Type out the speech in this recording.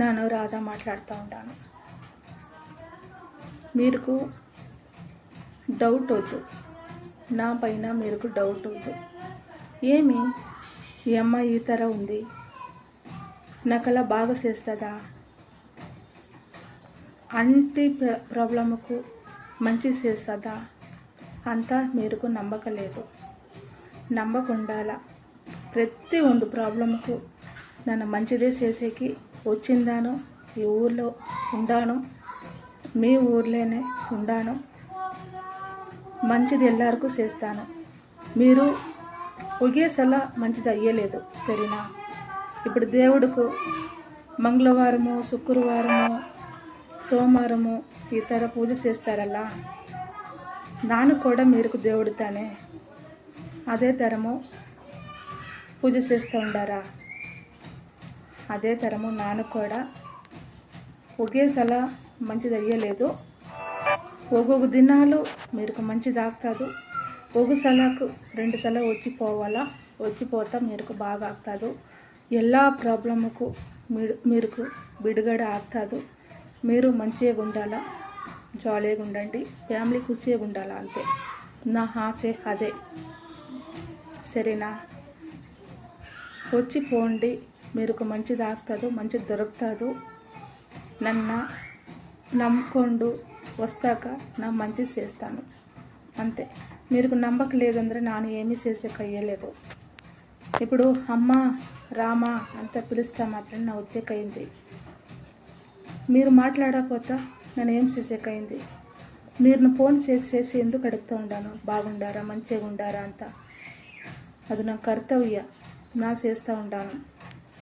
నేను రాధా మాట్లాడుతూ ఉంటాను. మీకు డౌట్ వద్దు, నా పైన మీకు డౌట్ వద్దు. ఏమి ఈ అమ్మాయి ఈ తర ఉంది, నాకలా బాగా చేస్తుందా? అంటి ప్రాబ్లమ్కు మంచి చేస్తుందా? అంతా మీకు నమ్మకలేదు. నమ్మకుండాల ప్రతి ಒಂದು ప్రాబ్లంకు నన్ను మంచిదే చేసేకి వచ్చిందాను. ఈ ఊర్లో ఉండాను, మీ ఊర్లోనే ఉండాను, మంచిది ఎల్లరికూ చేస్తాను. మీరు ఒకేసల మంచిది అయ్యలేదు సరేనా? ఇప్పుడు దేవుడికి మంగళవారము, శుక్రవారము, సోమవారము ఈ ಥರ పూజ చేస్తారಲ್ಲ, ನಾನು కూడా మీరు దేవుడితానే అదే తరము పూజ చేస్తూ ఉండారా? అదే తరము ನಾನು కూడా ఒకేసల మంచిది అయ్యలేదు. ఒక్కొక్క దినాలు మీరు మంచిది ಆಗ್ತదు, ఒక సలకు 2 సಲ వచ్చిపోవాలా, వచ్చిపోతా మీకు బాగా ಆಗ್ತదు. ಎಲ್ಲ ప్రాబ్లమ్కు మీకు బిడుగడ ಆಗ್ತదు. మీరు మంచిగా ఉండాలా, జాలీగా ఉండండి, ఫ్యామిలీ ఖుషిగా ఉండాలా, అంతే నా ఆశ అదే సరేనా? వచ్చిపోండి, మీకు మంచిది ಆಗ್ತదు, మంచిది దొరుకుతుంది. నన్ను నమ్ముకోండు, వస్తాక నా మంచి చేస్తాను అంతే. మీకు నమ్మకం లేదంದ್ರೆ ನಾನು ఏమీ చేసేకయ్యలేదు. ఇప్పుడు అమ్మ రామ అంత పిలుస్తా మాత్రం నా వచ్చేకయింది. మీరు మాట్లాడకపోతే నేను ఏం చేసేకయింది? మీరు ఫోన్ చేసి ఎందుకు అడుగుతూ ఉండాను, బాగుండారా, మంచిగా ఉండారా అంత? అది నా కర్తవ్య, నా చేస్తూ ఉంటాను.